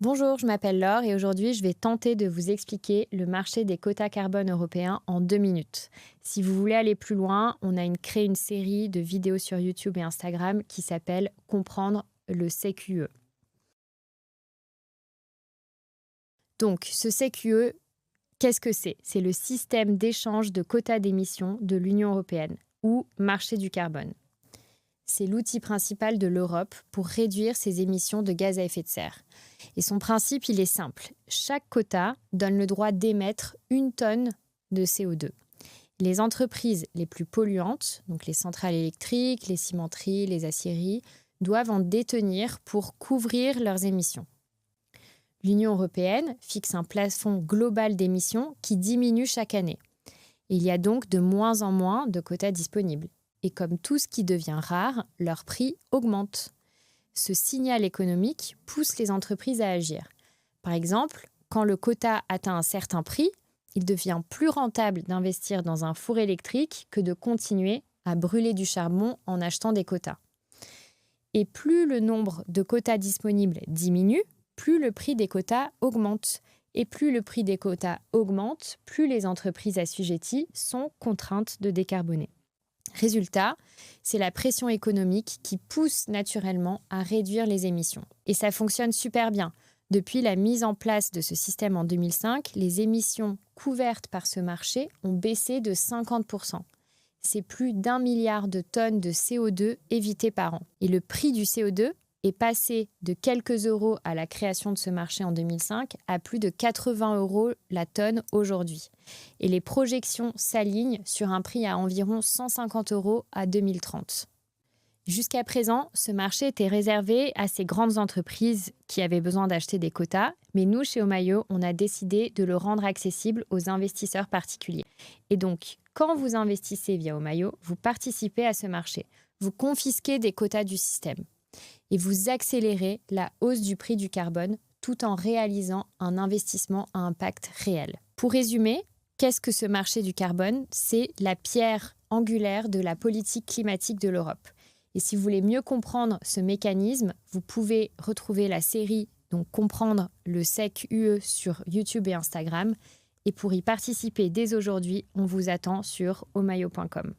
Bonjour, je m'appelle Laure et aujourd'hui je vais tenter de vous expliquer le marché des quotas carbone européens en 2 minutes. Si vous voulez aller plus loin, on a créé une série de vidéos sur YouTube et Instagram qui s'appelle Comprendre le CQE. Donc ce CQE, qu'est-ce que c'est? C'est le système d'échange de quotas d'émissions de l'Union européenne ou marché du carbone. C'est l'outil principal de l'Europe pour réduire ses émissions de gaz à effet de serre. Et son principe, il est simple. Chaque quota donne le droit d'émettre 1 tonne de CO2. Les entreprises les plus polluantes, donc les centrales électriques, les cimenteries, les aciéries, doivent en détenir pour couvrir leurs émissions. L'Union européenne fixe un plafond global d'émissions qui diminue chaque année. Il y a donc de moins en moins de quotas disponibles. Et comme tout ce qui devient rare, leur prix augmente. Ce signal économique pousse les entreprises à agir. Par exemple, quand le quota atteint un certain prix, il devient plus rentable d'investir dans un four électrique que de continuer à brûler du charbon en achetant des quotas. Et plus le nombre de quotas disponibles diminue, plus le prix des quotas augmente. Et plus le prix des quotas augmente, plus les entreprises assujetties sont contraintes de décarboner. Résultat, c'est la pression économique qui pousse naturellement à réduire les émissions. Et ça fonctionne super bien. Depuis la mise en place de ce système en 2005, les émissions couvertes par ce marché ont baissé de 50%. C'est plus d'1 milliard de tonnes de CO2 évitées par an. Et le prix du CO2 est passé de quelques euros à la création de ce marché en 2005 à plus de 80 euros la tonne aujourd'hui. Et les projections s'alignent sur un prix à environ 150 euros à 2030. Jusqu'à présent, ce marché était réservé à ces grandes entreprises qui avaient besoin d'acheter des quotas, mais nous, chez Omayo, on a décidé de le rendre accessible aux investisseurs particuliers. Et donc, quand vous investissez via Omayo, vous participez à ce marché. Vous confisquez des quotas du système et vous accélérez la hausse du prix du carbone tout en réalisant un investissement à impact réel. Pour résumer, qu'est-ce que ce marché du carbone? C'est la pierre angulaire de la politique climatique de l'Europe. Et si vous voulez mieux comprendre ce mécanisme, vous pouvez retrouver la série donc Comprendre le CQE sur YouTube et Instagram. Et pour y participer dès aujourd'hui, on vous attend sur omayo.com.